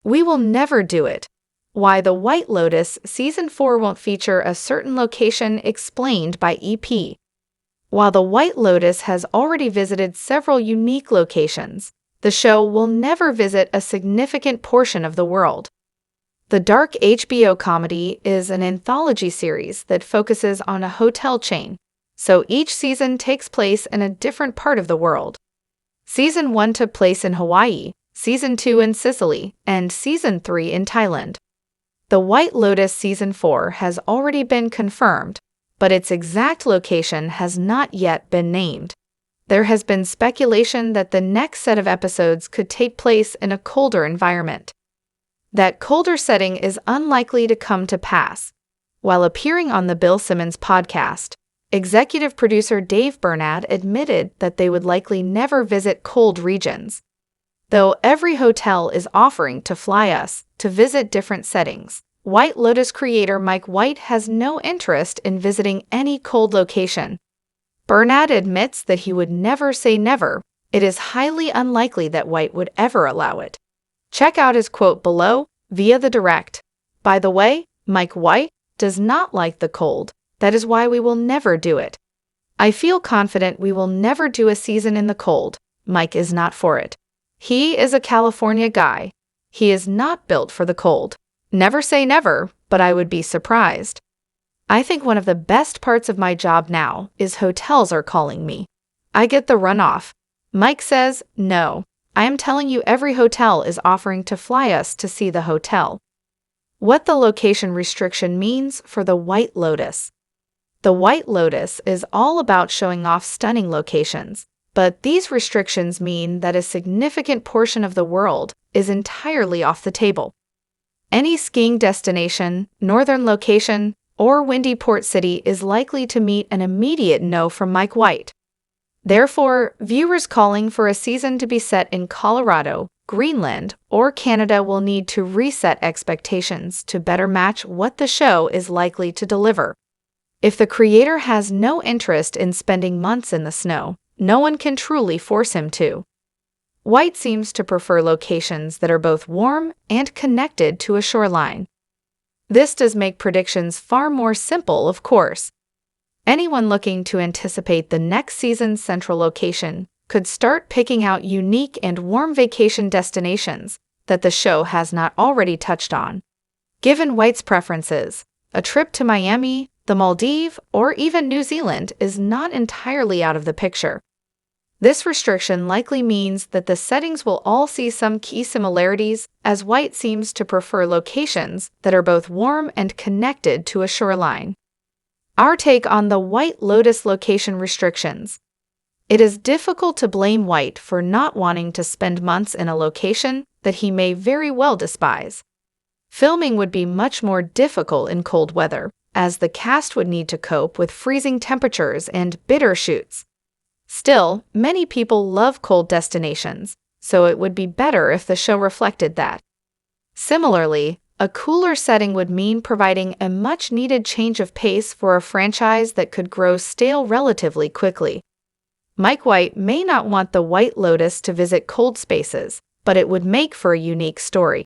We will never do it. Why the White Lotus Season 4 won't feature a certain location explained by EP. While the White Lotus has already visited several unique locations, the show will never visit a significant portion of the world. The dark HBO comedy is an anthology series that focuses on a hotel chain, so each season takes place in a different part of the world. Season 1 took place in Hawaii, Season 2 in Sicily, and Season 3 in Thailand. The White Lotus Season 4 has already been confirmed, but its exact location has not yet been named. There has been speculation that the next set of episodes could take place in a colder environment. That colder setting is unlikely to come to pass. While appearing on the Bill Simmons podcast, executive producer Dave Bernad admitted that they would likely never visit cold regions. Though every hotel is offering to fly us to visit different settings, White Lotus creator Mike White has no interest in visiting any cold location. Bernad admits that he would never say never. It is highly unlikely that White would ever allow it. Check out his quote below via the direct. By the way, Mike White does not like the cold. That is why we will never do it. I feel confident we will never do a season in the cold. Mike is not for it. He is a California guy. He is not built for the cold. Never say never, but I would be surprised. I think one of the best parts of my job now is hotels are calling me. I get the runoff. Mike says, no, I am telling you every hotel is offering to fly us to see the hotel. What the location restriction means for the White Lotus. The White Lotus is all about showing off stunning locations, but these restrictions mean that a significant portion of the world is entirely off the table. Any skiing destination, northern location, or windy port city is likely to meet an immediate no from Mike White. Therefore, viewers calling for a season to be set in Colorado, Greenland, or Canada will need to reset expectations to better match what the show is likely to deliver. If the creator has no interest in spending months in the snow, no one can truly force him to. White seems to prefer locations that are both warm and connected to a shoreline. This does make predictions far more simple, of course. Anyone looking to anticipate the next season's central location could start picking out unique and warm vacation destinations that the show has not already touched on. Given White's preferences, a trip to Miami, the Maldives, or even New Zealand is not entirely out of the picture. This restriction likely means that the settings will all see some key similarities, as White seems to prefer locations that are both warm and connected to a shoreline. Our take on the White Lotus location restrictions. It is difficult to blame White for not wanting to spend months in a location that he may very well despise. Filming would be much more difficult in cold weather, as the cast would need to cope with freezing temperatures and bitter shoots. Still, many people love cold destinations, so it would be better if the show reflected that. Similarly, a cooler setting would mean providing a much-needed change of pace for a franchise that could grow stale relatively quickly. Mike White may not want the White Lotus to visit cold spaces, but it would make for a unique story.